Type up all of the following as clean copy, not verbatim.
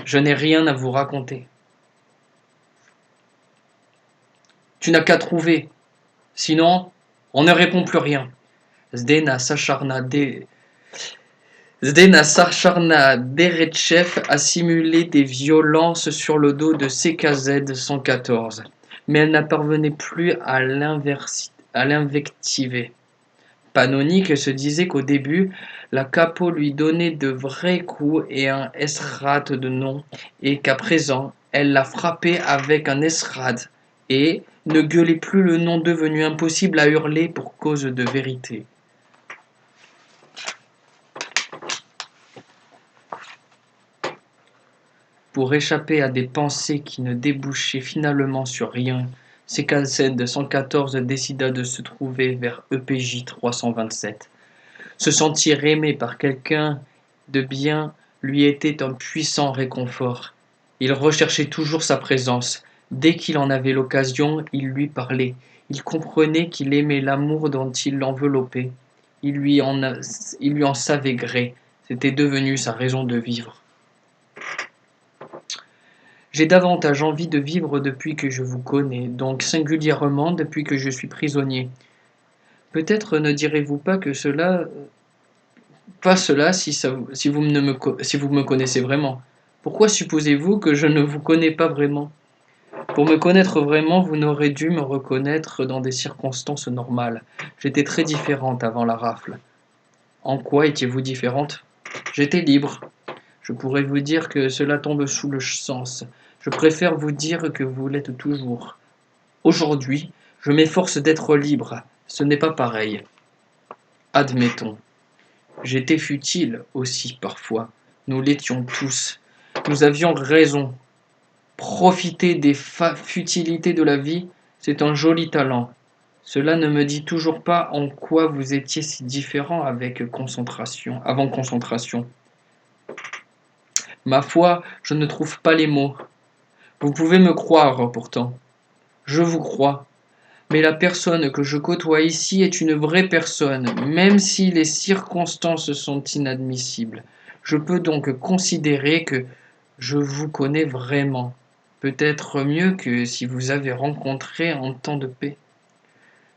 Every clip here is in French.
Je n'ai rien à vous raconter. Tu n'as qu'à trouver. Sinon, on ne répond plus rien. Zdena s'acharna Deretchev à simuler des violences sur le dos de CKZ-114, mais elle n'parvenait plus à l'invectiver. Panonique se disait qu'au début, la capo lui donnait de vrais coups et un esrat de nom, et qu'à présent, elle la frappait avec un esrad, et ne gueulait plus le nom devenu impossible à hurler pour cause de vérité. Pour échapper à des pensées qui ne débouchaient finalement sur rien, CKZ-114 décida de se trouver vers EPJ 327. Se sentir aimé par quelqu'un de bien lui était un puissant réconfort. Il recherchait toujours sa présence. Dès qu'il en avait l'occasion, il lui parlait. Il comprenait qu'il aimait l'amour dont il l'enveloppait. Il lui en savait gré. C'était devenu sa raison de vivre. J'ai davantage envie de vivre depuis que je vous connais, donc singulièrement depuis que je suis prisonnier. Peut-être ne direz-vous pas que cela si vous me connaissez vraiment. Pourquoi supposez-vous que je ne vous connais pas vraiment? Pour me connaître vraiment, vous n'aurez dû me reconnaître dans des circonstances normales. J'étais très différente avant la rafle. En quoi étiez-vous différente? J'étais libre. Je pourrais vous dire que cela tombe sous le sens. Je préfère vous dire que vous l'êtes toujours. Aujourd'hui, je m'efforce d'être libre. Ce n'est pas pareil. Admettons. J'étais futile aussi parfois. Nous l'étions tous. Nous avions raison. Profiter des futilités de la vie, c'est un joli talent. Cela ne me dit toujours pas en quoi vous étiez si différent avant concentration. Ma foi, je ne trouve pas les mots. Vous pouvez me croire pourtant. Je vous crois. Mais la personne que je côtoie ici est une vraie personne, même si les circonstances sont inadmissibles. Je peux donc considérer que je vous connais vraiment, peut-être mieux que si vous avez rencontré en temps de paix.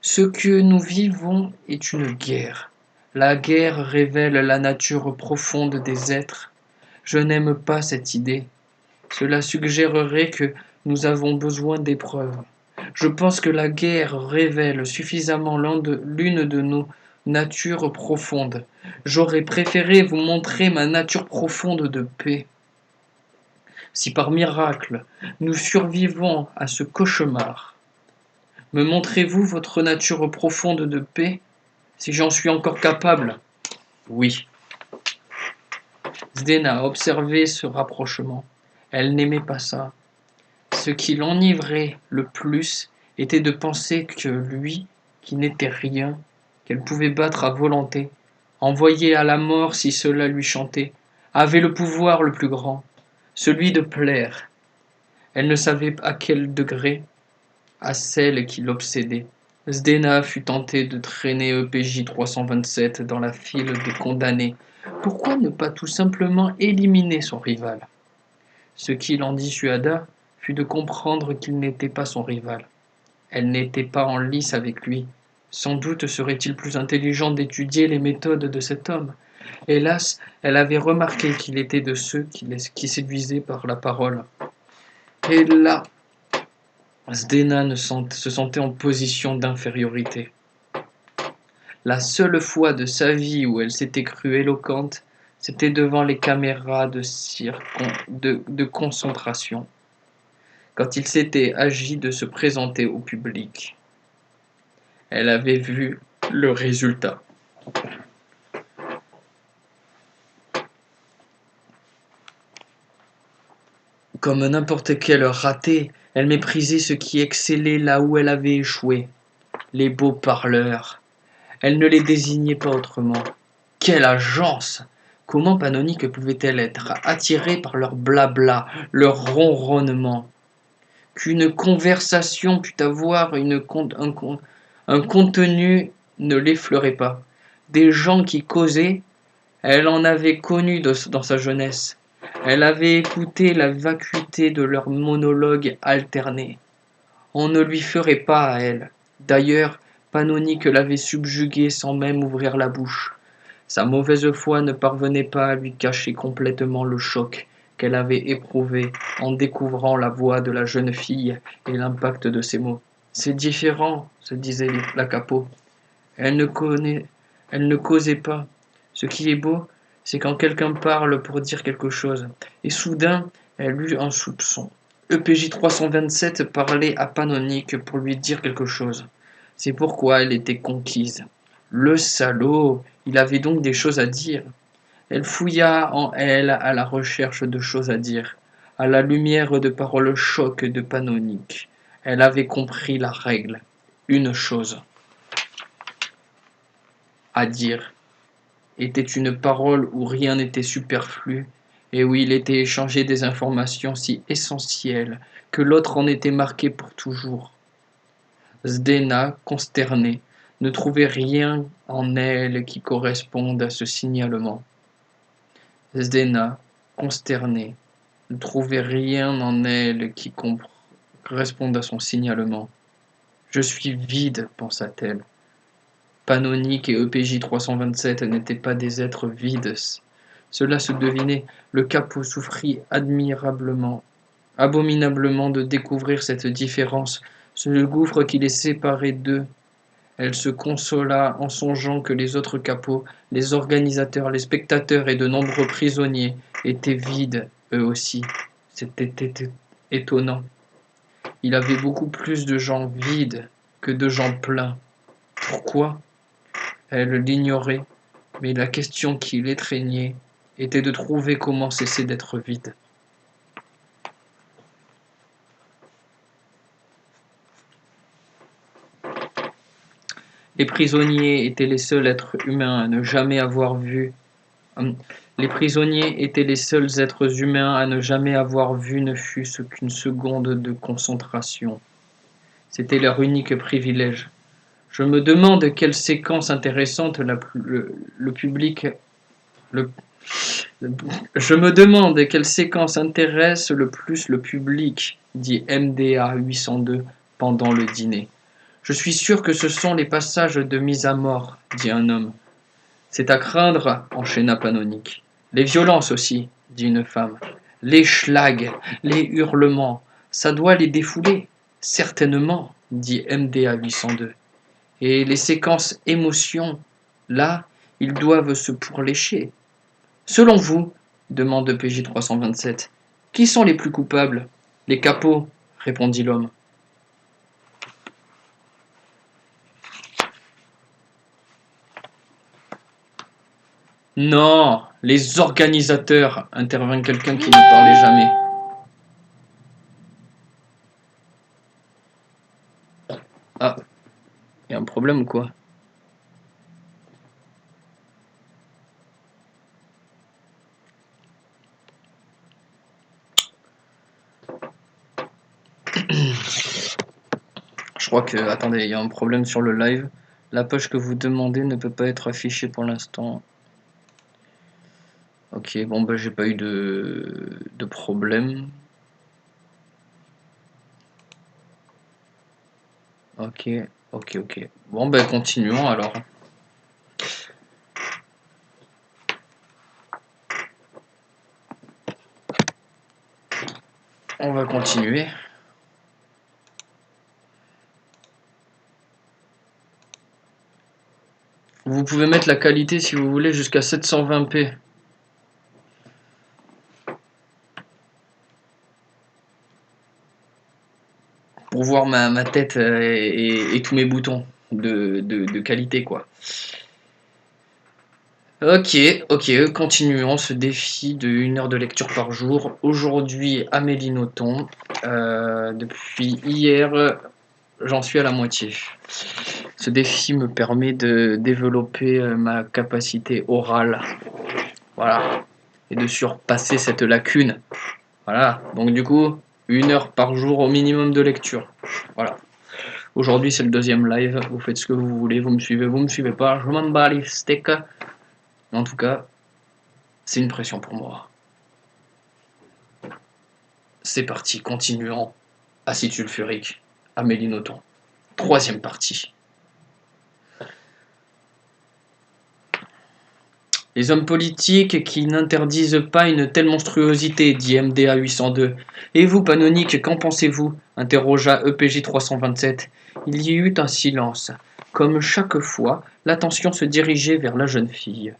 Ce que nous vivons est une guerre. La guerre révèle la nature profonde des êtres. Je n'aime pas cette idée. Cela suggérerait que nous avons besoin d'épreuves. Je pense que la guerre révèle suffisamment l'une de nos natures profondes. J'aurais préféré vous montrer ma nature profonde de paix. Si par miracle nous survivons à ce cauchemar, me montrez-vous votre nature profonde de paix? Si j'en suis encore capable? Oui. Zdena observait ce rapprochement. Elle n'aimait pas ça. Ce qui l'enivrait le plus était de penser que lui, qui n'était rien, qu'elle pouvait battre à volonté, envoyer à la mort si cela lui chantait, avait le pouvoir le plus grand, celui de plaire. Elle ne savait à quel degré, à celle qui l'obsédait. Zdena fut tentée de traîner EPJ 327 dans la file des condamnés. Pourquoi ne pas tout simplement éliminer son rival? Ce qui l'en dissuada fut de comprendre qu'il n'était pas son rival. Elle n'était pas en lice avec lui. Sans doute serait-il plus intelligent d'étudier les méthodes de cet homme. Hélas, elle avait remarqué qu'il était de ceux qui séduisaient par la parole. Et là, Zdena se sentait en position d'infériorité. La seule fois de sa vie où elle s'était crue éloquente, c'était devant les caméras de concentration, quand il s'était agi de se présenter au public. Elle avait vu le résultat. Comme n'importe quel raté, elle méprisait ceux qui excellaient là où elle avait échoué, les beaux parleurs. Elle ne les désignait pas autrement. Quelle agence! Comment Panonique pouvait-elle être attirée par leur blabla, leur ronronnement? Qu'une conversation pût avoir un contenu ne l'effleurait pas. Des gens qui causaient, elle en avait connu dans sa jeunesse. Elle avait écouté la vacuité de leurs monologues alternés. On ne lui ferait pas à elle. D'ailleurs, Panonique l'avait subjuguée sans même ouvrir la bouche. Sa mauvaise foi ne parvenait pas à lui cacher complètement le choc qu'elle avait éprouvé en découvrant la voix de la jeune fille et l'impact de ses mots. C'est différent, se disait la capot. Elle ne causait pas. Ce qui est beau, c'est quand quelqu'un parle pour dire quelque chose. Et soudain, elle eut un soupçon. EPJ 327 parlait à Panonique pour lui dire quelque chose. C'est pourquoi elle était conquise. Le salaud, il avait donc des choses à dire. Elle fouilla en elle à la recherche de choses à dire, à la lumière de paroles chocs de Panonique. Elle avait compris la règle. Une chose à dire était une parole où rien n'était superflu et où il était échangé des informations si essentielles que l'autre en était marqué pour toujours. Zdena, consternée, ne trouvait rien en elle qui corresponde à ce signalement. Zdena, consternée, ne trouvait rien en elle qui corresponde à son signalement. Je suis vide, pensa-t-elle. Panonique et EPJ 327 n'étaient pas des êtres vides. Cela se devinait, le capot souffrit abominablement de découvrir cette différence, ce gouffre qui les séparait d'eux. Elle se consola en songeant que les autres capots, les organisateurs, les spectateurs et de nombreux prisonniers étaient vides, eux aussi. C'était étonnant. Il y avait beaucoup plus de gens vides que de gens pleins. Pourquoi ? Elle l'ignorait, mais la question qui l'étreignait était de trouver comment cesser d'être vide. Les prisonniers étaient les seuls êtres humains à ne jamais avoir vu. Les prisonniers étaient les seuls êtres humains à ne jamais avoir vu ne fût-ce qu'une seconde de concentration. C'était leur unique privilège. Je me demande quelle séquence intéressante le public. Je me demande quelle séquence intéresse le plus le public, dit MDA 802 pendant le dîner. Je suis sûr que ce sont les passages de mise à mort, dit un homme. C'est à craindre, enchaîna Panonique. Les violences aussi, dit une femme. Les schlags, les hurlements, ça doit les défouler. Certainement, dit MDA 802. Et les séquences émotions, là, ils doivent se pourlécher. Selon vous, demande PJ 327, qui sont les plus coupables? Les capots, répondit l'homme. Non, les organisateurs, intervint quelqu'un qui ne parlait jamais. Ah, y a un problème ou quoi? Je crois que, attendez, il y a un problème sur le live. La page que vous demandez ne peut pas être affichée pour l'instant. Ok, bon bah j'ai pas eu de problème. Ok, ok. Bon bah continuons alors. On va continuer. Vous pouvez mettre la qualité si vous voulez jusqu'à 720p. Pour voir ma tête et tous mes boutons de qualité quoi. Ok, continuons ce défi de 1 heure de lecture par jour. Aujourd'hui, Amélie Nothomb. Depuis hier, j'en suis à la moitié. Ce défi me permet de développer ma capacité orale. Voilà. Et de surpasser cette lacune. Voilà. Donc du coup, 1 heure par jour au minimum de lecture. Voilà. Aujourd'hui, c'est le deuxième live. Vous faites ce que vous voulez. Vous me suivez pas. Je m'en bats les steaks. En tout cas, c'est une pression pour moi. C'est parti, continuons. Acide sulfurique, Amélie Nothomb. Troisième partie. Les hommes politiques qui n'interdisent pas une telle monstruosité, dit MDA 802. Et vous, Panonique, qu'en pensez-vous interrogea EPJ 327. Il y eut un silence. Comme chaque fois, l'attention se dirigeait vers la jeune fille.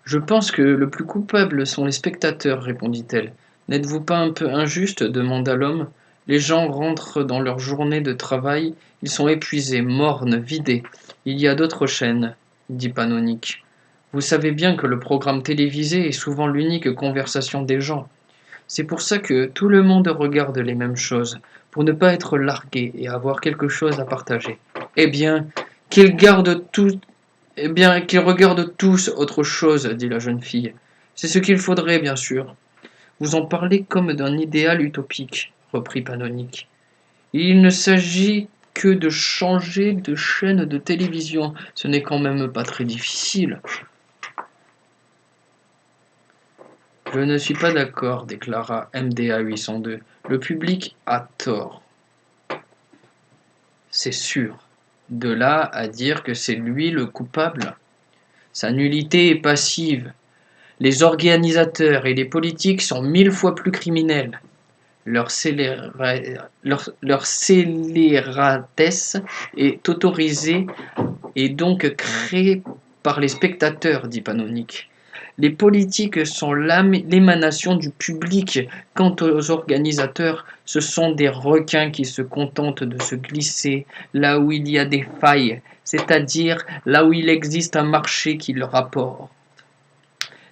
Je pense que le plus coupable sont les spectateurs, répondit-elle. N'êtes-vous pas un peu injuste demanda l'homme. Les gens rentrent dans leur journée de travail, ils sont épuisés, mornes, vidés. Il y a d'autres chaînes, dit Panonique. Vous savez bien que le programme télévisé est souvent l'unique conversation des gens. C'est pour ça que tout le monde regarde les mêmes choses, pour ne pas être largué et avoir quelque chose à partager. Eh bien, qu'ils gardent tout Eh bien, qu'ils regardent tous autre chose, dit la jeune fille. C'est ce qu'il faudrait, bien sûr. Vous en parlez comme d'un idéal utopique, reprit Panonique. Il ne s'agit que de changer de chaîne de télévision. Ce n'est quand même pas très difficile. Je ne suis pas d'accord, déclara MDA 802. Le public a tort. C'est sûr. De là à dire que c'est lui le coupable. Sa nullité est passive. Les organisateurs et les politiques sont 1000 fois plus criminels. Leur scélératesse est autorisée et donc créée par les spectateurs, dit Panonique. Les politiques sont l'émanation du public. Quant aux organisateurs, ce sont des requins qui se contentent de se glisser là où il y a des failles, c'est-à-dire là où il existe un marché qui leur rapporte.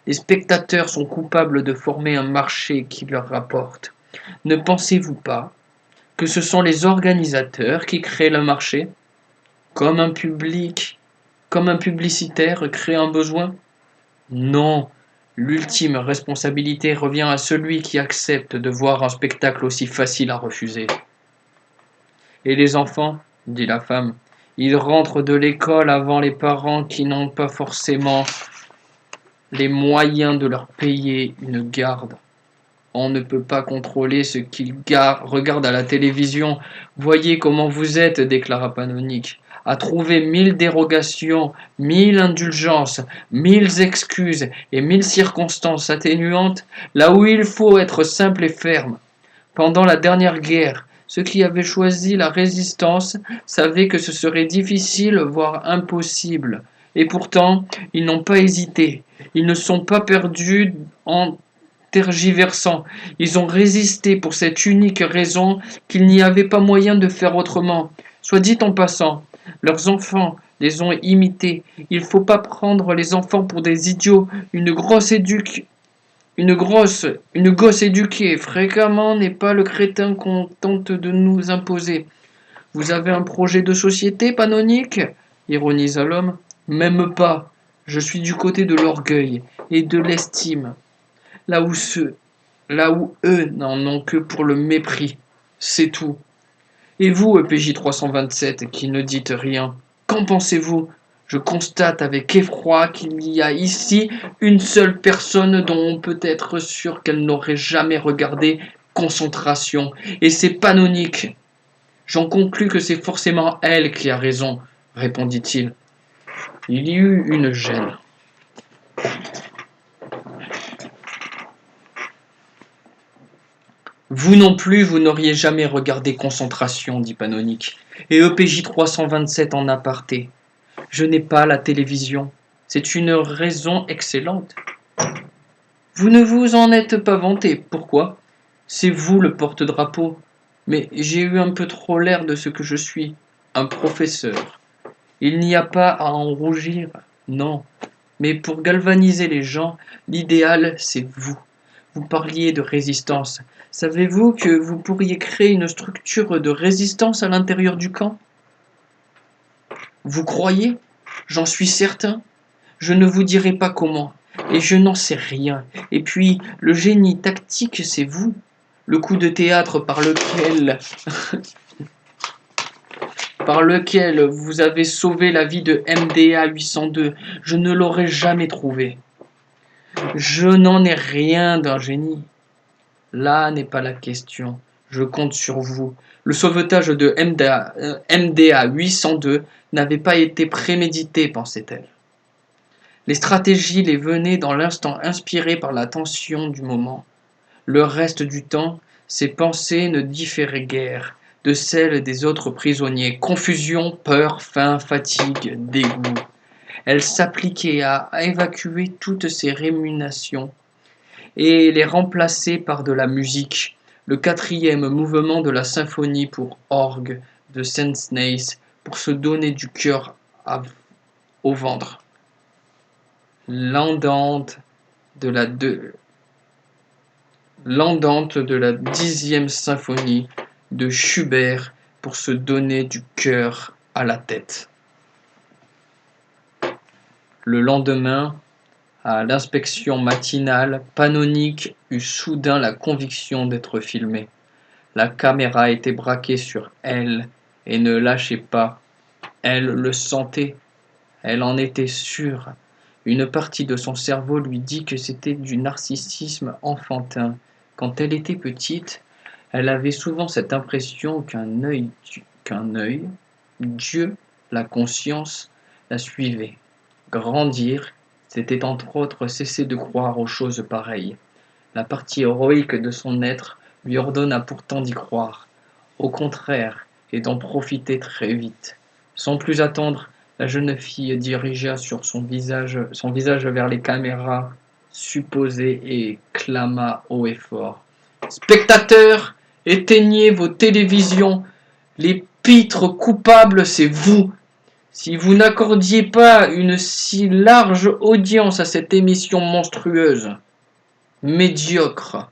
Les spectateurs sont coupables de former un marché qui leur rapporte. Ne pensez-vous pas que ce sont les organisateurs qui créent le marché, comme un publicitaire crée un besoin? Non, l'ultime responsabilité revient à celui qui accepte de voir un spectacle aussi facile à refuser. Et les enfants, dit la femme, ils rentrent de l'école avant les parents qui n'ont pas forcément les moyens de leur payer une garde. On ne peut pas contrôler ce qu'ils regardent à la télévision. Voyez comment vous êtes, déclara Panonique, à trouver 1000 dérogations, 1000 indulgences, 1000 excuses et 1000 circonstances atténuantes, là où il faut être simple et ferme. Pendant la dernière guerre, ceux qui avaient choisi la résistance savaient que ce serait difficile, voire impossible. Et pourtant, ils n'ont pas hésité. Ils ne sont pas perdus en tergiversant. Ils ont résisté pour cette unique raison qu'il n'y avait pas moyen de faire autrement. Soit dit en passant, leurs enfants les ont imités. Il ne faut pas prendre les enfants pour des idiots. Une gosse éduquée fréquemment n'est pas le crétin qu'on tente de nous imposer. Vous avez un projet de société, Panonique? Ironisa l'homme. Même pas. Je suis du côté de l'orgueil et de l'estime. Là où eux n'en ont que pour le mépris. C'est tout. Et vous, EPJ 327, qui ne dites rien, qu'en pensez-vous? Je constate avec effroi qu'il y a ici une seule personne dont on peut être sûr qu'elle n'aurait jamais regardé Concentration, et c'est Panonique. J'en conclus que c'est forcément elle qui a raison, répondit-il. Il y eut une gêne. Vous non plus, vous n'auriez jamais regardé Concentration, dit Panonique, et EPJ 327 en aparté. Je n'ai pas la télévision. C'est une raison excellente. Vous ne vous en êtes pas vanté. Pourquoi? C'est vous le porte-drapeau. Mais j'ai eu un peu trop l'air de ce que je suis, un professeur. Il n'y a pas à en rougir, non. Mais pour galvaniser les gens, l'idéal, c'est vous. Vous parliez de résistance. Savez-vous que vous pourriez créer une structure de résistance à l'intérieur du camp? Vous croyez? J'en suis certain. Je ne vous dirai pas comment, et je n'en sais rien. Et puis, le génie tactique, c'est vous. Le coup de théâtre par lequel par lequel vous avez sauvé la vie de MDA 802, je ne l'aurais jamais trouvé. Je n'en ai rien d'un génie. Là n'est pas la question. Je compte sur vous. Le sauvetage de MDA 802 n'avait pas été prémédité, pensait-elle. Les stratégies les venaient dans l'instant inspirées par la tension du moment. Le reste du temps, ses pensées ne différaient guère de celles des autres prisonniers. Confusion, peur, faim, fatigue, dégoût. Elle s'appliquait à évacuer toutes ces rémunérations et les remplacer par de la musique, le quatrième mouvement de la symphonie pour orgue de Saint-Snaïs, pour se donner du cœur au ventre. L'andante de la 10e symphonie de Schubert pour se donner du cœur à la tête. Le lendemain, à l'inspection matinale, Panonique eut soudain la conviction d'être filmée. La caméra était braquée sur elle et ne lâchait pas. Elle le sentait, elle en était sûre. Une partie de son cerveau lui dit que c'était du narcissisme enfantin. Quand elle était petite, elle avait souvent cette impression qu'un œil, Dieu, la conscience, la suivait. Grandir, c'était entre autres cesser de croire aux choses pareilles. La partie héroïque de son être lui ordonna pourtant d'y croire, au contraire, et d'en profiter très vite. Sans plus attendre, la jeune fille dirigea sur son visage vers les caméras supposées et clama haut et fort. Spectateurs, éteignez vos télévisions. Les pitres coupables, c'est vous. Si vous n'accordiez pas une si large audience à cette émission monstrueuse, médiocre,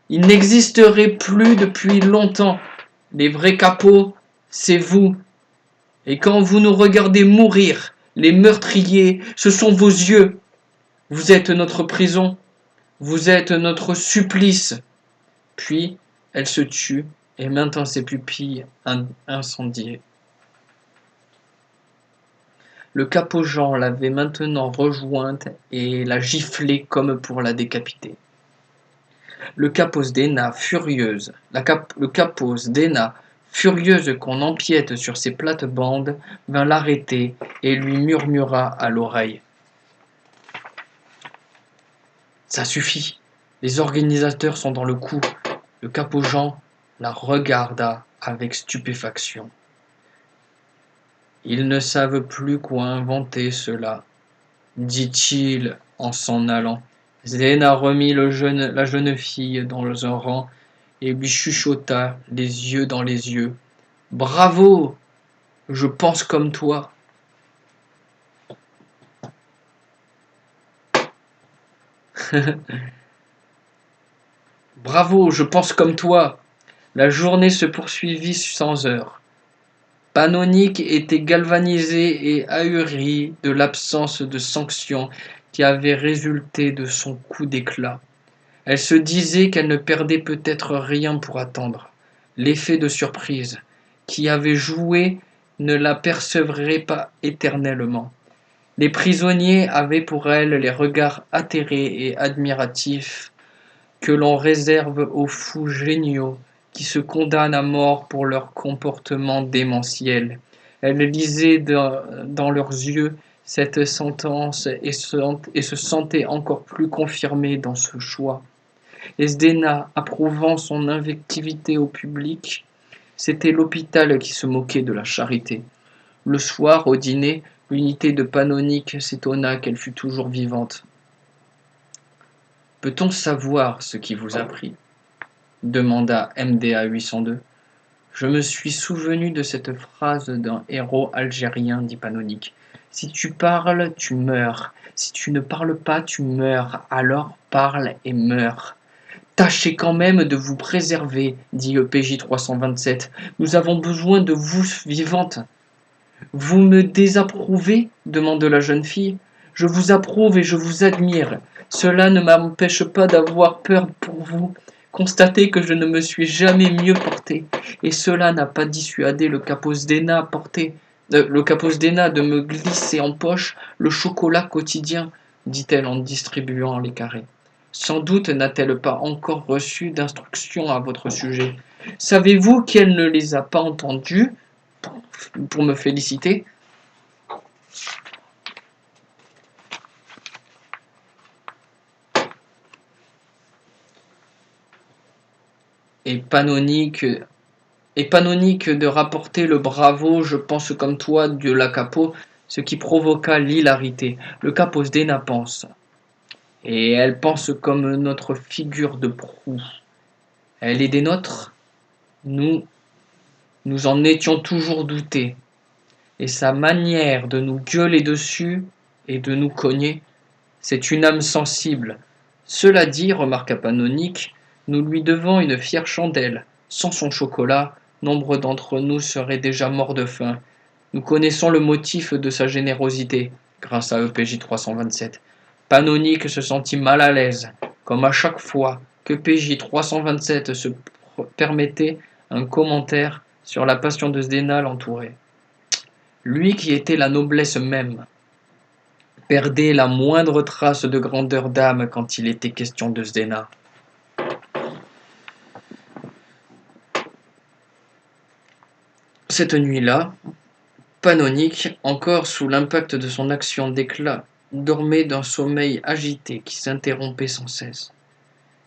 il n'existerait plus depuis longtemps. Les vrais capots, c'est vous. Et quand vous nous regardez mourir, les meurtriers, ce sont vos yeux. Vous êtes notre prison. Vous êtes notre supplice. Puis, elle se tut et maintint ses pupilles incendiées. Le capot Jean l'avait maintenant rejointe et la giflait comme pour la décapiter. Le capot Zdena, furieuse qu'on empiète sur ses plates-bandes, vint l'arrêter et lui murmura à l'oreille. Ça suffit, les organisateurs sont dans le coup. Le capot Jean la regarda avec stupéfaction. Ils ne savent plus quoi inventer, cela, dit-il en s'en allant. Zdena remit la jeune fille dans un rang et lui chuchota, les yeux dans les yeux. Bravo, je pense comme toi. Bravo, je pense comme toi. La journée se poursuivit sans heure. Panonique était galvanisée et ahurie de l'absence de sanction qui avait résulté de son coup d'éclat. Elle se disait qu'elle ne perdait peut-être rien pour attendre. L'effet de surprise qui avait joué ne la percevrait pas éternellement. Les prisonniers avaient pour elle les regards atterrés et admiratifs que l'on réserve aux fous géniaux qui se condamnent à mort pour leur comportement démentiel. Elle lisait dans leurs yeux cette sentence et se sentait encore plus confirmée dans ce choix. Et Zdena, approuvant son invectivité au public, c'était l'hôpital qui se moquait de la charité. Le soir, au dîner, l'unité de Panonique s'étonna qu'elle fût toujours vivante. « Peut-on savoir ce qui vous a pris » demanda MDA 802. « Je me suis souvenu de cette phrase d'un héros algérien, dit Panonique. Si tu parles, tu meurs. Si tu ne parles pas, tu meurs. Alors parle et meurs. Tâchez quand même de vous préserver, dit EPJ 327. Nous avons besoin de vous vivante. Vous me désapprouvez demande la jeune fille. Je vous approuve et je vous admire. Cela ne m'empêche pas d'avoir peur pour vous. Constatez que je ne me suis jamais mieux porté, et cela n'a pas dissuadé le Capos-Dena de me glisser en poche le chocolat quotidien, dit-elle en distribuant les carrés. Sans doute n'a-t-elle pas encore reçu d'instructions à votre sujet. Savez-vous qu'elle ne les a pas entendues pour me féliciter? Et Panonique de rapporter le bravo, je pense comme toi, de la Capo, ce qui provoqua l'hilarité. Le Capos-Dena pense. Et elle pense comme notre figure de proue. Elle est des nôtres. Nous, nous en étions toujours doutés. Et sa manière de nous gueuler dessus et de nous cogner, c'est une âme sensible. Cela dit, remarqua Panonique, nous lui devons une fière chandelle. Sans son chocolat, nombre d'entre nous seraient déjà morts de faim. Nous connaissons le motif de sa générosité, grâce à EPJ 327. Panonique se sentit mal à l'aise, comme à chaque fois que PJ 327 se permettait un commentaire sur la passion de Zdena l'entourait. Lui qui était la noblesse même, perdait la moindre trace de grandeur d'âme quand il était question de Zdena. Cette nuit-là, Panonique, encore sous l'impact de son action d'éclat, dormait d'un sommeil agité qui s'interrompait sans cesse.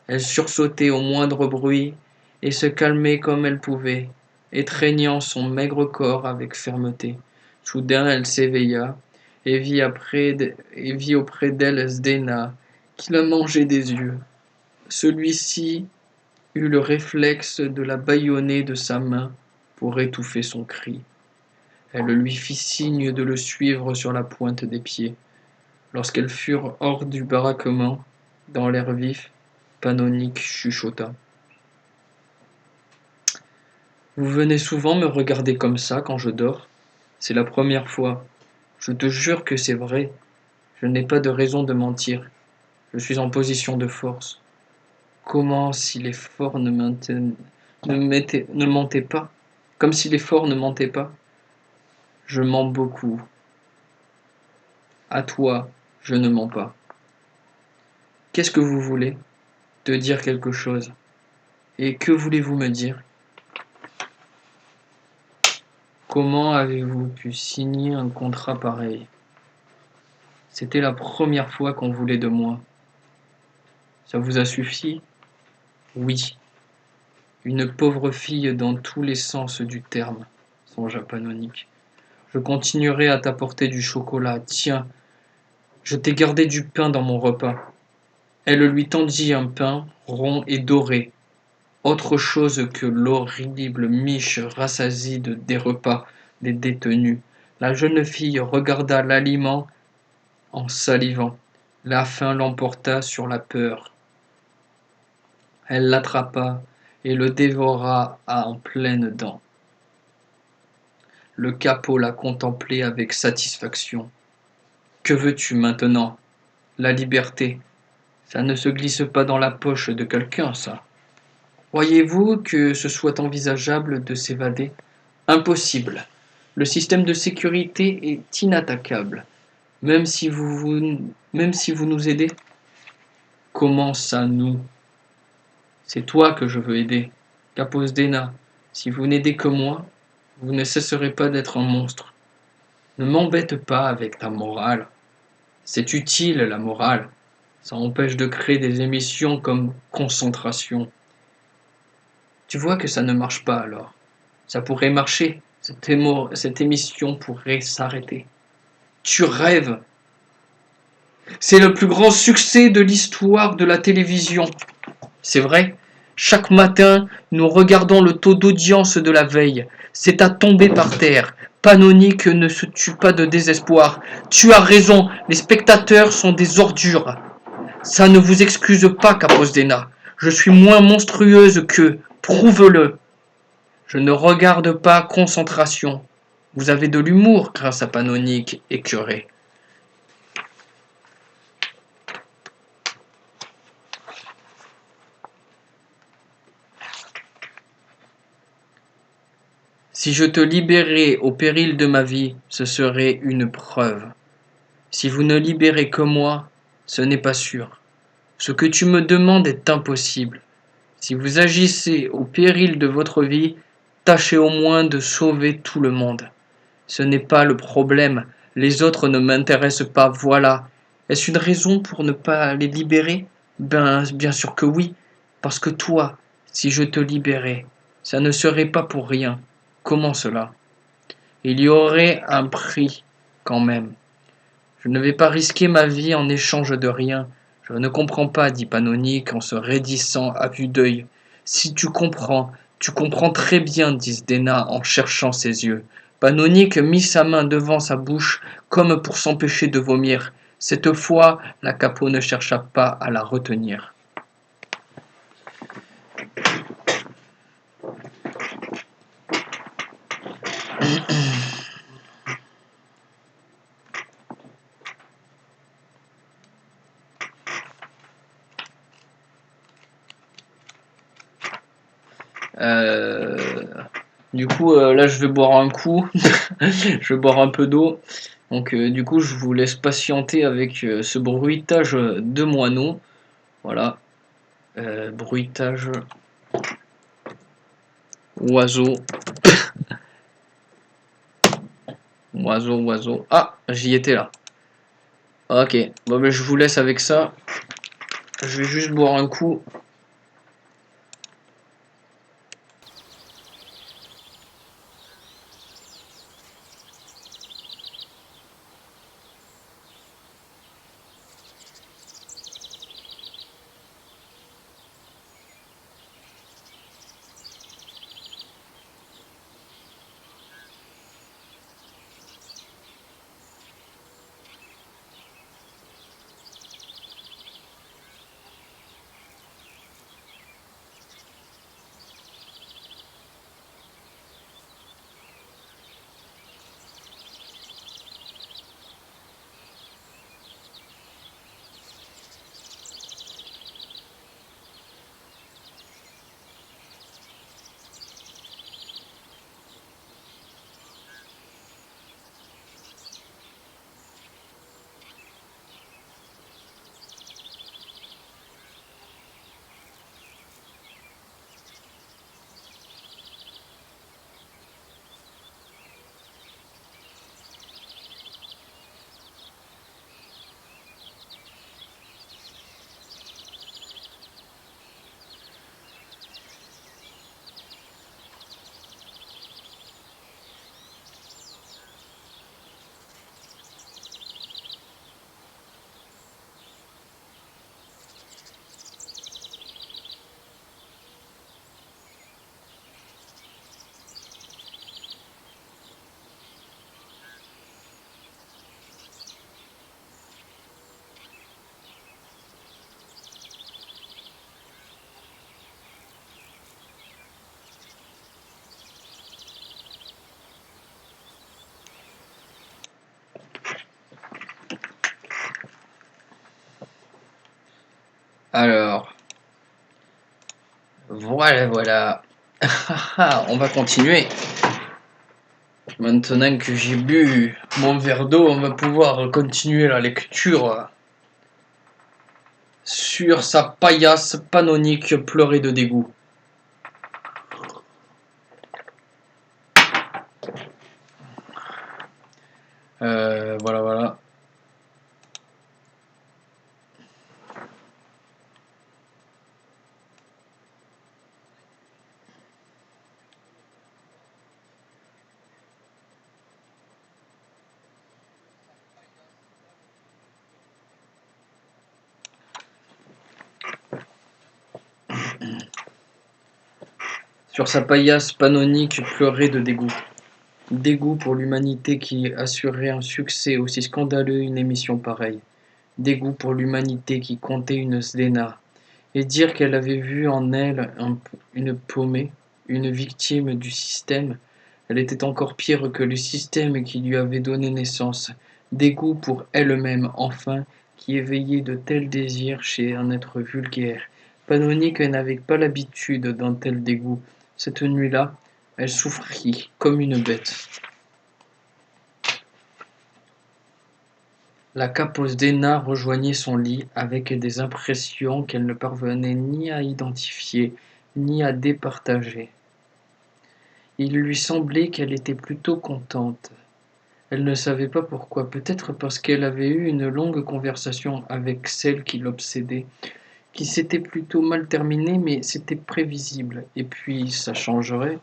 Elle sursautait au moindre bruit et se calmait comme elle pouvait, étreignant son maigre corps avec fermeté. Soudain, elle s'éveilla et vit auprès d'elle Zdena, qui la mangeait des yeux. Celui-ci eut le réflexe de la bâillonner de sa main pour étouffer son cri. Elle lui fit signe de le suivre sur la pointe des pieds. Lorsqu'elles furent hors du baraquement, dans l'air vif, Panonique chuchota. Vous venez souvent me regarder comme ça quand je dors? C'est la première fois. Je te jure que c'est vrai. Je n'ai pas de raison de mentir. Je suis en position de force. Comment si les forts ne mentaient pas? Comme si les forts ne mentaient pas? Je mens beaucoup. À toi, je ne mens pas. Qu'est-ce que vous voulez? Te dire quelque chose. Et que voulez-vous me dire? Comment avez-vous pu signer un contrat pareil? C'était la première fois qu'on voulait de moi. Ça vous a suffi? Oui. Une pauvre fille dans tous les sens du terme, songea Panonique. Je continuerai à t'apporter du chocolat. Tiens, je t'ai gardé du pain dans mon repas. Elle lui tendit un pain rond et doré, autre chose que l'horrible miche rassaside des repas des détenus. La jeune fille regarda l'aliment en salivant. La faim l'emporta sur la peur. Elle l'attrapa et le dévora en pleines dents. Le capot la contemplait avec satisfaction. Que veux-tu maintenant? La liberté. Ça ne se glisse pas dans la poche de quelqu'un, ça. Croyez-vous que ce soit envisageable de s'évader? Impossible. Le système de sécurité est inattaquable. Même si vous nous aidez. Comment ça, nous? C'est toi que je veux aider. Capos Dena, si vous n'aidez que moi, vous ne cesserez pas d'être un monstre. Ne m'embête pas avec ta morale. C'est utile, la morale. Ça empêche de créer des émissions comme concentration. Tu vois que ça ne marche pas alors. Ça pourrait marcher. Cette émission pourrait s'arrêter. Tu rêves. C'est le plus grand succès de l'histoire de la télévision. C'est vrai. Chaque matin, nous regardons le taux d'audience de la veille. C'est à tomber par terre. Panonique ne se tue pas de désespoir. Tu as raison, les spectateurs sont des ordures. Ça ne vous excuse pas, Capos-Dena. Je suis moins monstrueuse qu'eux. Prouve-le. Je ne regarde pas concentration. Vous avez de l'humour grâce à Panonique, écœuré. Si je te libérais au péril de ma vie, ce serait une preuve. Si vous ne libérez que moi, ce n'est pas sûr. Ce que tu me demandes est impossible. Si vous agissez au péril de votre vie, tâchez au moins de sauver tout le monde. Ce n'est pas le problème, les autres ne m'intéressent pas, voilà. Est-ce une raison pour ne pas les libérer? Bien sûr que oui, parce que toi, si je te libérais, ça ne serait pas pour rien. Comment cela? Il y aurait un prix, quand même. Je ne vais pas risquer ma vie en échange de rien. Je ne comprends pas, dit Panonique en se raidissant à vue d'œil. Si tu comprends très bien, dit Zdena en cherchant ses yeux. Panonique mit sa main devant sa bouche comme pour s'empêcher de vomir. Cette fois, la capot ne chercha pas à la retenir. Euh, là, je vais boire un coup. Je vais boire un peu d'eau. Donc, du coup, je vous laisse patienter avec ce bruitage de moineaux. Voilà. Bruitage oiseau. Oiseau. Ah, j'y étais là. Ok. Bon, ben, je vous laisse avec ça. Je vais juste boire un coup. Alors, voilà. On va continuer. Maintenant que j'ai bu mon verre d'eau, on va pouvoir continuer la lecture sur sa paillasse Panonique pleurée de dégoût. Voilà. Sur sa paillasse Panonique pleurée de dégoût. Dégoût pour l'humanité qui assurait un succès aussi scandaleux une émission pareille. Dégoût pour l'humanité qui comptait une Zdena. Et dire qu'elle avait vu en elle une paumée, une victime du système, elle était encore pire que le système qui lui avait donné naissance. Dégoût pour elle-même, enfin, qui éveillait de tels désirs chez un être vulgaire. Panonique n'avait pas l'habitude d'un tel dégoût. Cette nuit-là, Elle souffrit comme une bête. La Caposdena rejoignait son lit avec des impressions qu'elle ne parvenait ni à identifier ni à départager. Il lui semblait qu'elle était plutôt contente. Elle ne savait pas pourquoi, peut-être parce qu'elle avait eu une longue conversation avec celle qui l'obsédait, qui s'était plutôt mal terminée, mais c'était prévisible, et puis ça changerait.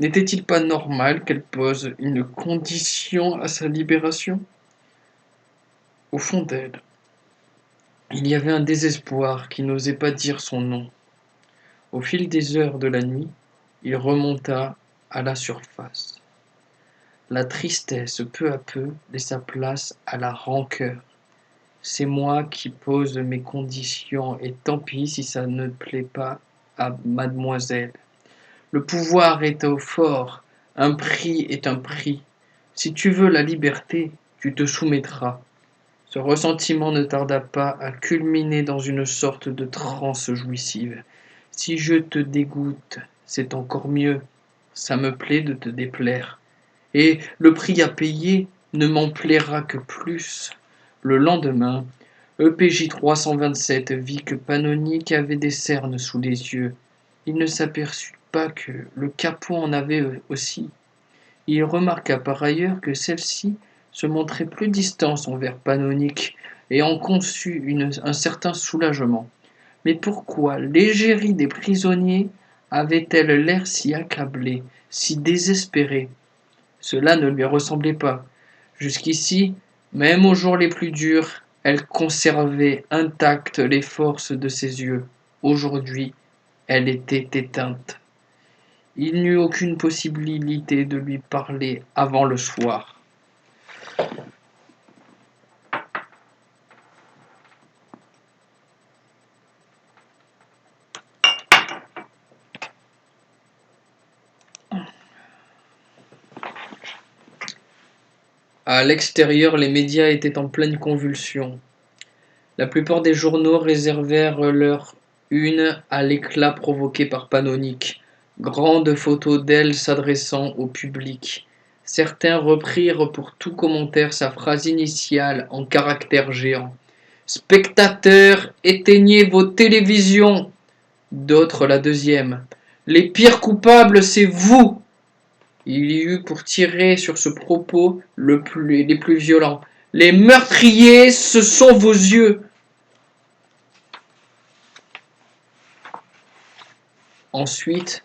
N'était-il pas normal qu'elle pose une condition à sa libération? Au fond d'elle, il y avait un désespoir qui n'osait pas dire son nom. Au fil des heures de la nuit, il remonta à la surface. La tristesse, peu à peu, laissa place à la rancœur. C'est moi qui pose mes conditions, et tant pis si ça ne plaît pas à mademoiselle. Le pouvoir est au fort, un prix est un prix. Si tu veux la liberté, tu te soumettras. Ce ressentiment ne tarda pas à culminer dans une sorte de transe jouissive. Si je te dégoûte, c'est encore mieux. Ça me plaît de te déplaire. Et le prix à payer ne m'en plaira que plus. Le lendemain, EPJ 327 vit que Panonique avait des cernes sous les yeux. Il ne s'aperçut pas que le capot en avait aussi. Il remarqua par ailleurs que celle-ci se montrait plus distante envers Panonique et en conçut un certain soulagement. Mais pourquoi l'égérie des prisonniers avait-elle l'air si accablée, si désespérée? Cela ne lui ressemblait pas. Jusqu'ici, même aux jours les plus durs, elle conservait intactes les forces de ses yeux. Aujourd'hui, elle était éteinte. Il n'eut aucune possibilité de lui parler avant le soir. À l'extérieur, les médias étaient en pleine convulsion. La plupart des journaux réservèrent leur une à l'éclat provoqué par Panonique. Grandes photos d'elle s'adressant au public. Certains reprirent pour tout commentaire sa phrase initiale en caractères géants. Spectateurs, éteignez vos télévisions. D'autres la deuxième. Les pires coupables, c'est vous. Il y eut pour tirer sur ce propos les plus violents. Les meurtriers, ce sont vos yeux. Ensuite,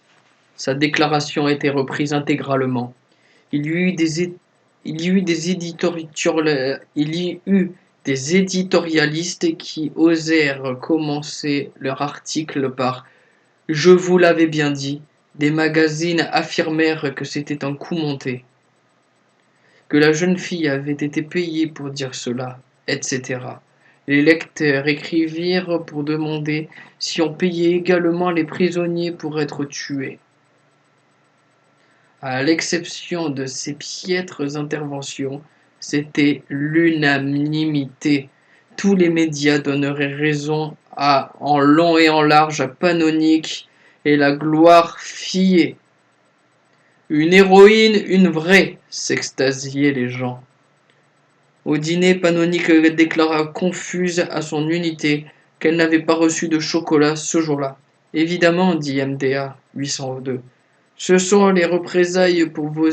sa déclaration a été reprise intégralement. Il y eut des éditorialistes qui osèrent commencer leur article par Je vous l'avais bien dit. Des magazines affirmèrent que c'était un coup monté, que la jeune fille avait été payée pour dire cela, etc. Les lecteurs écrivirent pour demander si on payait également les prisonniers pour être tués. À l'exception de ces piètres interventions, c'était l'unanimité. Tous les médias donneraient raison en long et en large à Panonique et la gloire fiée. Une héroïne, une vraie, s'extasiaient les gens. Au dîner, Panonique déclara confuse à son unité qu'elle n'avait pas reçu de chocolat ce jour-là. Évidemment, dit MDA 802. Ce sont les représailles pour vos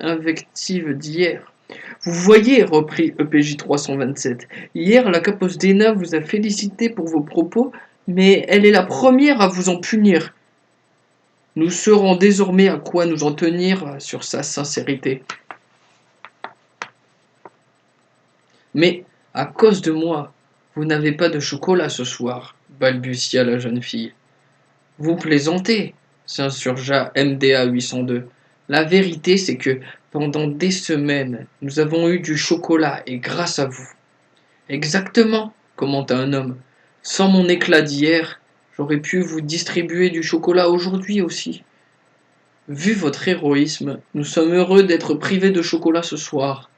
invectives d'hier. Vous voyez, reprit EPJ 327, hier la Caposdena vous a félicité pour vos propos, mais elle est la première à vous en punir. Nous saurons désormais à quoi nous en tenir sur sa sincérité. Mais, à cause de moi, vous n'avez pas de chocolat ce soir, balbutia la jeune fille. Vous plaisantez, s'insurgea MDA 802. La vérité, c'est que pendant des semaines, nous avons eu du chocolat et grâce à vous. Exactement, commenta un homme. Sans mon éclat d'hier, j'aurais pu vous distribuer du chocolat aujourd'hui aussi. Vu votre héroïsme, nous sommes heureux d'être privés de chocolat ce soir,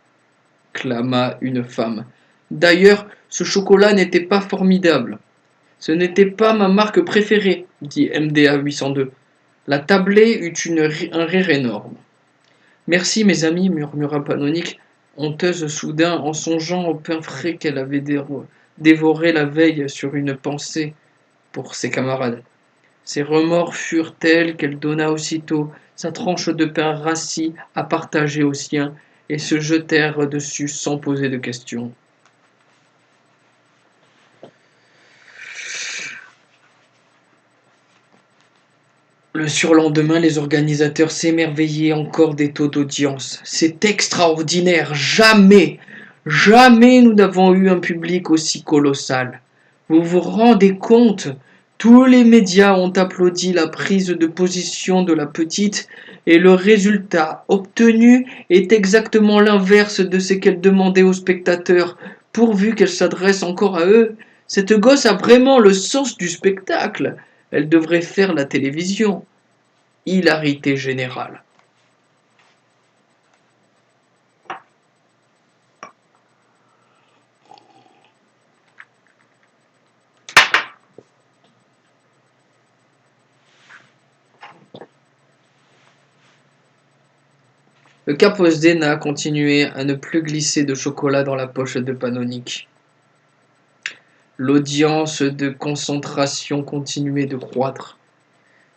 clama une femme. D'ailleurs, ce chocolat n'était pas formidable. Ce n'était pas ma marque préférée, dit MDA 802. La tablée eut un rire énorme. Merci, mes amis, murmura Panonique, honteuse soudain en songeant au pain frais qu'elle avait dévoré la veille sur une pensée pour ses camarades. Ses remords furent tels qu'elle donna aussitôt sa tranche de pain rassis à partager aux siens et se jetèrent dessus sans poser de questions. Le surlendemain, les organisateurs s'émerveillaient encore des taux d'audience. C'est extraordinaire! Jamais nous n'avons eu un public aussi colossal. Vous vous rendez compte? Tous les médias ont applaudi la prise de position de la petite et le résultat obtenu est exactement l'inverse de ce qu'elle demandait aux spectateurs, pourvu qu'elle s'adresse encore à eux. Cette gosse a vraiment le sens du spectacle. Elle devrait faire la télévision. Hilarité générale. Le Capozena continuait à ne plus glisser de chocolat dans la poche de Panonique. L'audience de concentration continuait de croître.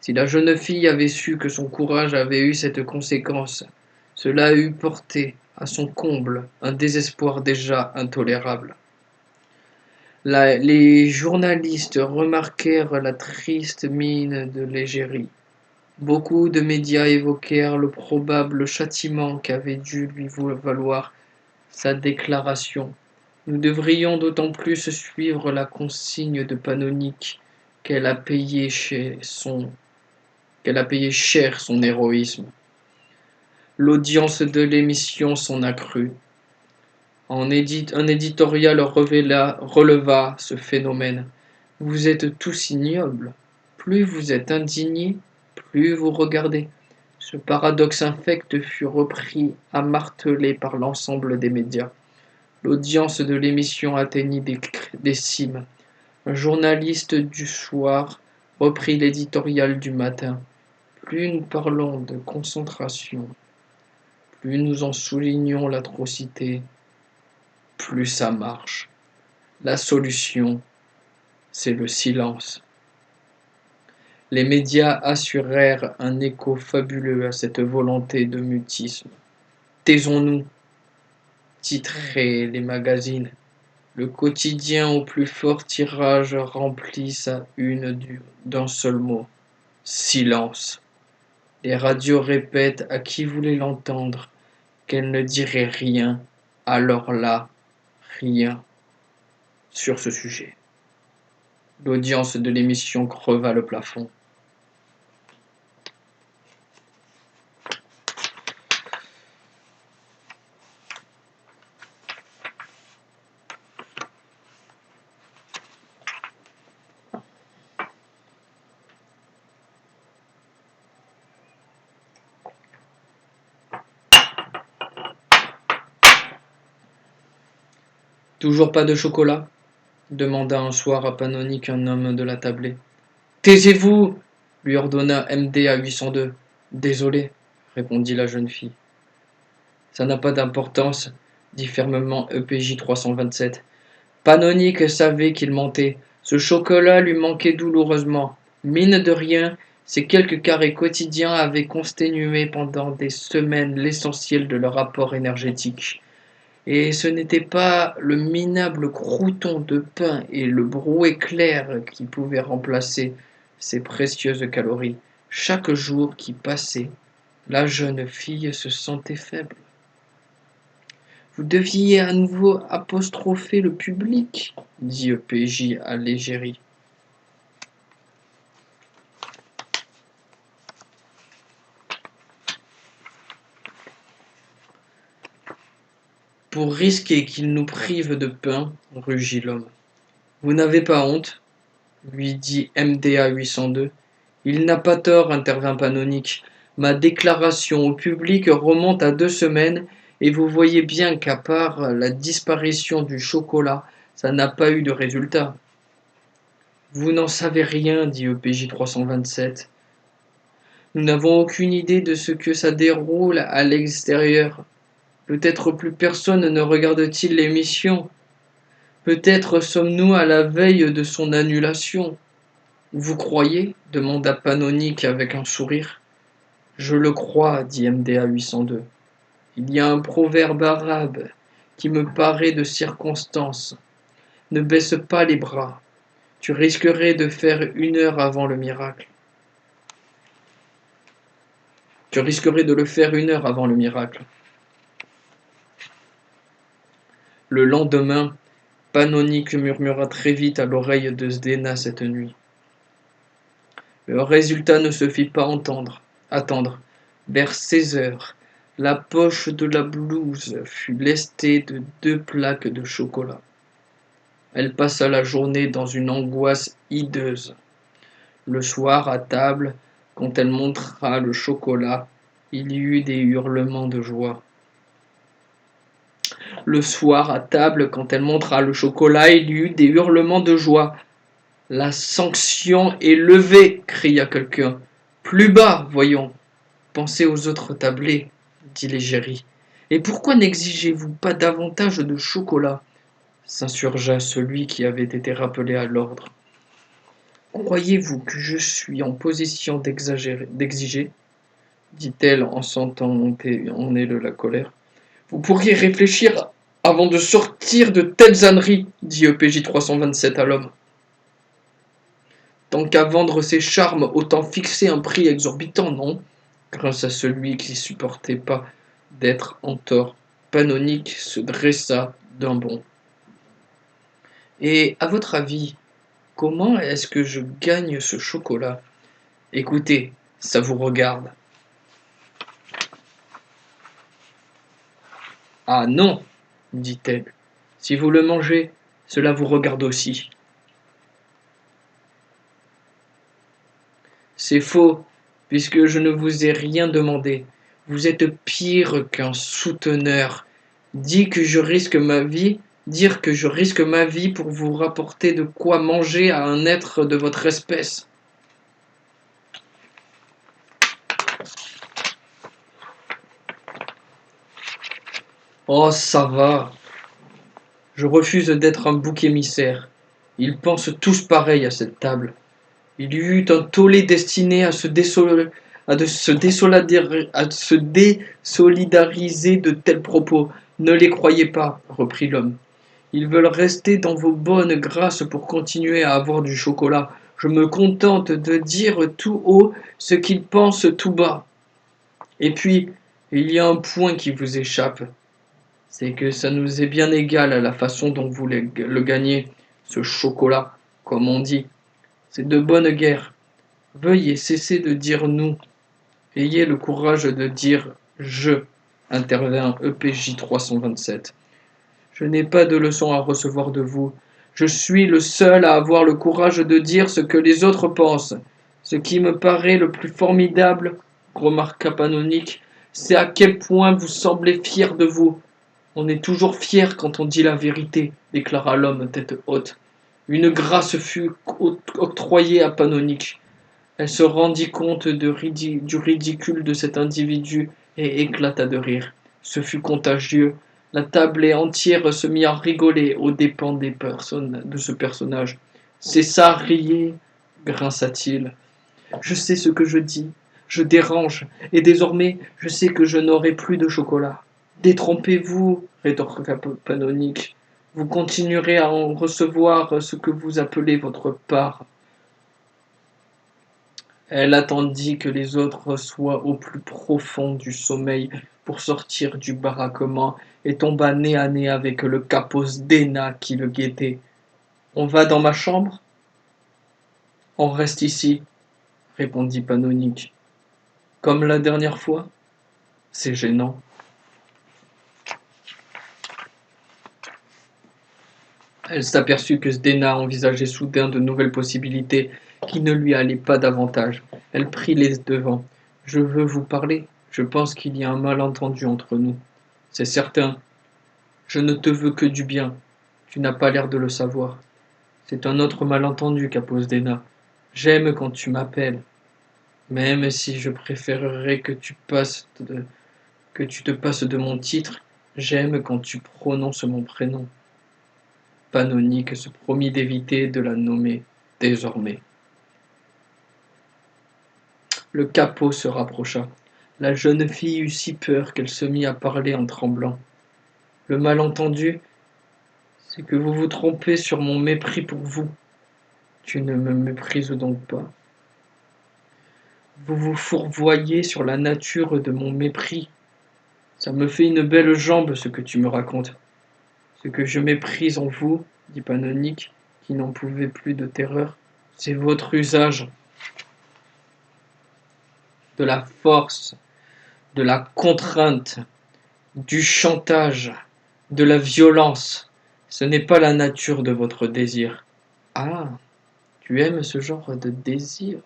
Si la jeune fille avait su que son courage avait eu cette conséquence, cela eût porté à son comble un désespoir déjà intolérable. Les journalistes remarquèrent la triste mine de l'égérie. Beaucoup de médias évoquèrent le probable châtiment qu'avait dû lui valoir sa déclaration. Nous devrions d'autant plus suivre la consigne de Panonique qu'elle a payé cher son héroïsme. L'audience de l'émission s'en accrut. Un éditorial releva ce phénomène. Vous êtes tous ignobles. Plus vous êtes indignés, plus vous regardez. Ce paradoxe infect fut repris à marteler par l'ensemble des médias. L'audience de l'émission atteignit des cimes. Un journaliste du soir reprit l'éditorial du matin. Plus nous parlons de concentration, plus nous en soulignons l'atrocité, plus ça marche. La solution, c'est le silence. Les médias assurèrent un écho fabuleux à cette volonté de mutisme. Taisons-nous, titraient les magazines. Le quotidien au plus fort tirage remplit sa une d'un seul mot. Silence. Les radios répètent à qui voulait l'entendre qu'elle ne dirait rien, alors là, rien, sur ce sujet. L'audience de l'émission creva le plafond. Toujours pas de chocolat? Demanda un soir à Panonique un homme de la tablée. Taisez-vous! Lui ordonna MDA 802. Désolé, répondit la jeune fille. Ça n'a pas d'importance, dit fermement EPJ 327. Panonique savait qu'il mentait. Ce chocolat lui manquait douloureusement. Mine de rien, ces quelques carrés quotidiens avaient constitué pendant des semaines l'essentiel de leur apport énergétique. Et ce n'était pas le minable croûton de pain et le brouet clair qui pouvaient remplacer ces précieuses calories. Chaque jour qui passait, la jeune fille se sentait faible. Vous deviez à nouveau apostropher le public, dit EPJ à l'égérie. Pour risquer qu'il nous prive de pain, rugit l'homme. Vous n'avez pas honte, lui dit MDA 802. Il n'a pas tort, intervint Panonique. Ma déclaration au public remonte à 2 semaines, et vous voyez bien qu'à part la disparition du chocolat, ça n'a pas eu de résultat. Vous n'en savez rien, dit EPJ 327. Nous n'avons aucune idée de ce que ça déroule à l'extérieur. Peut-être plus personne ne regarde-t-il l'émission. Peut-être sommes-nous à la veille de son annulation. Vous croyez demanda Panonique avec un sourire. Je le crois, dit MDA 802. Il y a un proverbe arabe qui me paraît de circonstance. Ne baisse pas les bras. Tu risquerais de faire 1 heure avant le miracle. Tu risquerais de le faire 1 heure avant le miracle. Le lendemain, Panonique murmura très vite à l'oreille de Zdena cette nuit. Le résultat ne se fit pas attendre. Vers 16 heures, la poche de la blouse fut lestée de 2 plaques de chocolat. Elle passa la journée dans une angoisse hideuse. Le soir, à table, quand elle montra le chocolat, il y eut des hurlements de joie. Le soir, à table, quand elle montra le chocolat, il y eut des hurlements de joie. La sanction est levée, cria quelqu'un. Plus bas, voyons. Pensez aux autres tablés, dit l'égérie. Et pourquoi n'exigez-vous pas davantage de chocolat s'insurgea celui qui avait été rappelé à l'ordre. Croyez-vous que je suis en position d'exiger dit-elle en sentant monter en elle la colère. Vous pourriez réfléchir avant de sortir de telles âneries, dit EPJ 327 à l'homme. Tant qu'à vendre ses charmes, autant fixer un prix exorbitant, non? Grâce à celui qui supportait pas d'être en tort, Panonique se dressa d'un bond. Et à votre avis, comment est-ce que je gagne ce chocolat? Écoutez, ça vous regarde. Ah non, dit-elle. Si vous le mangez, cela vous regarde aussi. C'est faux, puisque je ne vous ai rien demandé. Vous êtes pire qu'un souteneur. Dire que je risque ma vie pour vous rapporter de quoi manger à un être de votre espèce. Oh, ça va. Je refuse d'être un bouc émissaire. Ils pensent tous pareil à cette table. Il y eut un tollé destiné à se désolidariser de tels propos. Ne les croyez pas, reprit l'homme. Ils veulent rester dans vos bonnes grâces pour continuer à avoir du chocolat. Je me contente de dire tout haut ce qu'ils pensent tout bas. Et puis, il y a un point qui vous échappe. C'est que ça nous est bien égal à la façon dont vous le gagnez, ce chocolat, comme on dit. C'est de bonne guerre. Veuillez cesser de dire nous. Ayez le courage de dire je, intervint EPJ 327. Je n'ai pas de leçon à recevoir de vous. Je suis le seul à avoir le courage de dire ce que les autres pensent. Ce qui me paraît le plus formidable, remarqua Panonique, c'est à quel point vous semblez fier de vous. On est toujours fier quand on dit la vérité, déclara l'homme tête haute. Une grâce fut octroyée à Panonique. Elle se rendit compte du ridicule de cet individu et éclata de rire. Ce fut contagieux. La table entière se mit à rigoler aux dépens de ce personnage. C'est ça, riez, grinça-t-il. Je sais ce que je dis. Je dérange. Et désormais, je sais que je n'aurai plus de chocolat. Détrompez-vous, rétorqua Panonique. Vous continuerez à en recevoir ce que vous appelez votre part. Elle attendit que les autres soient au plus profond du sommeil pour sortir du baraquement et tomba nez à nez avec le capos d'Ena qui le guettait. On va dans ma chambre? On reste ici, répondit Panonique. Comme la dernière fois? C'est gênant. Elle s'aperçut que Zdena envisageait soudain de nouvelles possibilités qui ne lui allaient pas davantage. Elle prit les devants. Je veux vous parler. Je pense qu'il y a un malentendu entre nous. C'est certain. Je ne te veux que du bien. Tu n'as pas l'air de le savoir. C'est un autre malentendu, Capos Zdena. J'aime quand tu m'appelles. Même si je préférerais que tu te passes de mon titre, j'aime quand tu prononces mon prénom. Panonique se promit d'éviter de la nommer désormais. Le capot se rapprocha. La jeune fille eut si peur qu'elle se mit à parler en tremblant. Le malentendu, c'est que vous vous trompez sur mon mépris pour vous. Tu ne me méprises donc pas. Vous vous fourvoyez sur la nature de mon mépris. Ça me fait une belle jambe ce que tu me racontes. Ce que je méprise en vous, dit Panonique, qui n'en pouvait plus de terreur, c'est votre usage de la force, de la contrainte, du chantage, de la violence. Ce n'est pas la nature de votre désir. Ah, tu aimes ce genre de désir.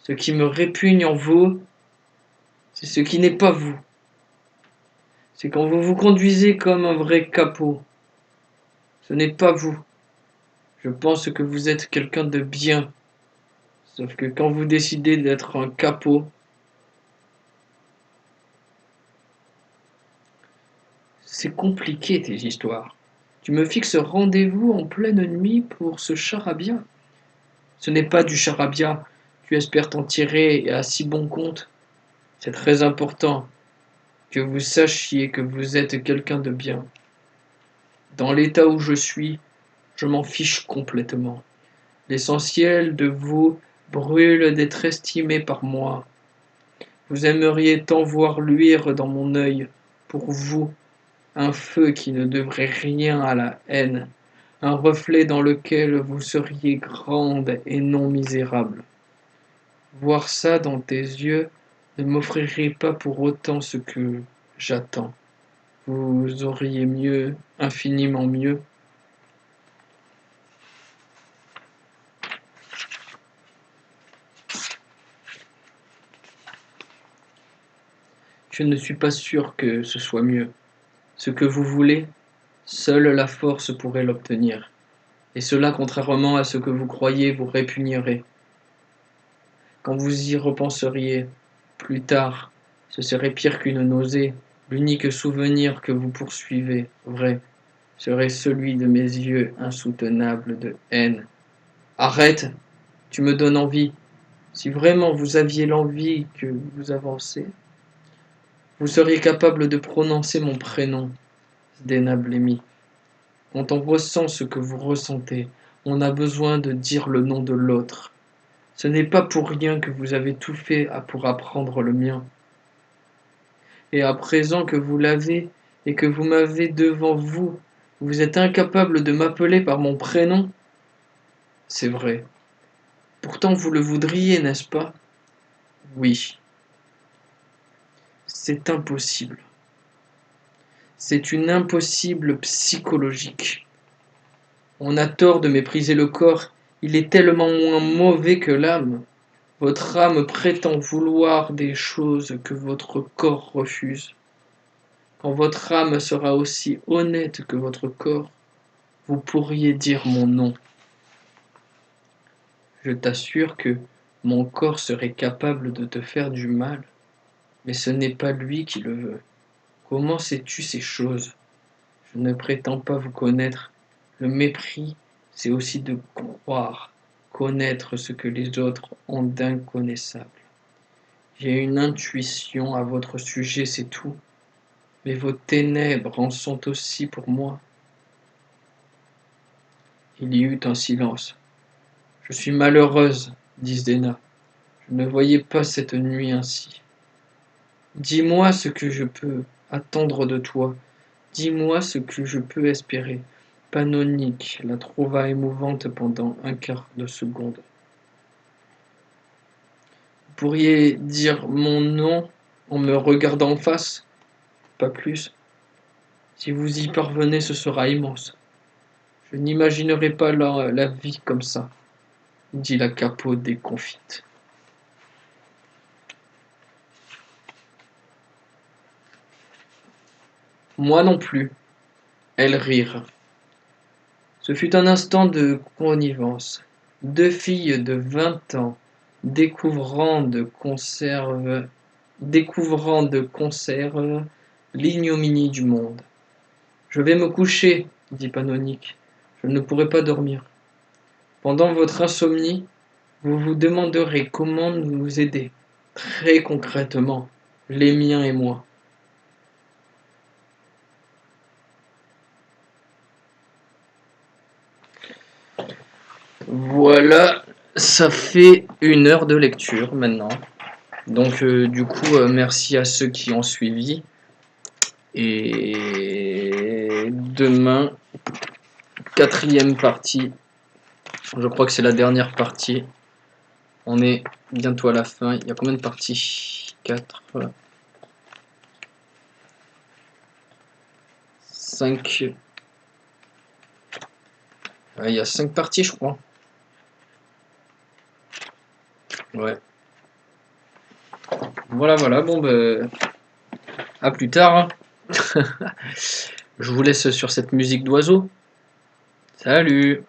Ce qui me répugne en vous, c'est ce qui n'est pas vous. C'est quand vous vous conduisez comme un vrai capot. Ce n'est pas vous. Je pense que vous êtes quelqu'un de bien. Sauf que quand vous décidez d'être un capot, c'est compliqué tes histoires. Tu me fixes rendez-vous en pleine nuit pour ce charabia. Ce n'est pas du charabia. Tu espères t'en tirer à si bon compte. C'est très important que vous sachiez que vous êtes quelqu'un de bien. Dans l'état où je suis, je m'en fiche complètement. L'essentiel de vous brûle d'être estimé par moi. Vous aimeriez tant voir luire dans mon œil, pour vous, un feu qui ne devrait rien à la haine, un reflet dans lequel vous seriez grande et non misérable. Voir ça dans tes yeux ne m'offrirait pas pour autant ce que j'attends. Vous auriez mieux, infiniment mieux. Je ne suis pas sûr que ce soit mieux. Ce que vous voulez, seule la force pourrait l'obtenir. Et cela, contrairement à ce que vous croyez, vous répugnerait. Quand vous y repenseriez, plus tard, ce serait pire qu'une nausée. L'unique souvenir que vous poursuivez, vrai, serait celui de mes yeux insoutenables de haine. Arrête, tu me donnes envie. Si vraiment vous aviez l'envie que vous avancez, vous seriez capable de prononcer mon prénom, Sdena Blémy. Quand on ressent ce que vous ressentez, on a besoin de dire le nom de l'autre. Ce n'est pas pour rien que vous avez tout fait pour apprendre le mien. Et à présent que vous l'avez et que vous m'avez devant vous, vous êtes incapable de m'appeler par mon prénom. C'est vrai. Pourtant vous le voudriez, n'est-ce pas? Oui. C'est impossible. C'est une impossible psychologique. On a tort de mépriser le corps, il est tellement moins mauvais que l'âme. Votre âme prétend vouloir des choses que votre corps refuse. Quand votre âme sera aussi honnête que votre corps, vous pourriez dire mon nom. Je t'assure que mon corps serait capable de te faire du mal, mais ce n'est pas lui qui le veut. Comment sais-tu ces choses? Je ne prétends pas vous connaître. Le mépris, c'est aussi de croire, connaître ce que les autres ont d'inconnaissable. J'ai une intuition à votre sujet, c'est tout. Mais vos ténèbres en sont aussi pour moi. Il y eut un silence. Je suis malheureuse, dit Zdena. Je ne voyais pas cette nuit ainsi. Dis-moi ce que je peux attendre de toi. Dis-moi ce que je peux espérer. Panonique la trouva émouvante pendant un quart de seconde. Vous pourriez dire mon nom en me regardant en face, pas plus. Si vous y parvenez, ce sera immense. Je n'imaginerai pas la vie comme ça, dit la capot déconfite. Moi non plus. Elles rirent. Ce fut un instant de connivence. Deux filles de 20 ans, découvrant de conserve l'ignominie du monde. Je vais me coucher, dit Panonique, je ne pourrai pas dormir. Pendant votre insomnie, vous vous demanderez comment nous aider, très concrètement, les miens et moi. Voilà, ça fait 1 heure de lecture maintenant. Donc du coup, merci à ceux qui ont suivi. Et demain, 4e partie. Je crois que c'est la dernière partie. On est bientôt à la fin. Il y a combien de parties? 4, 5. Il y a 5 parties, je crois. Ouais. Voilà. Bon, ben, à plus tard. Hein. Je vous laisse sur cette musique d'oiseau. Salut!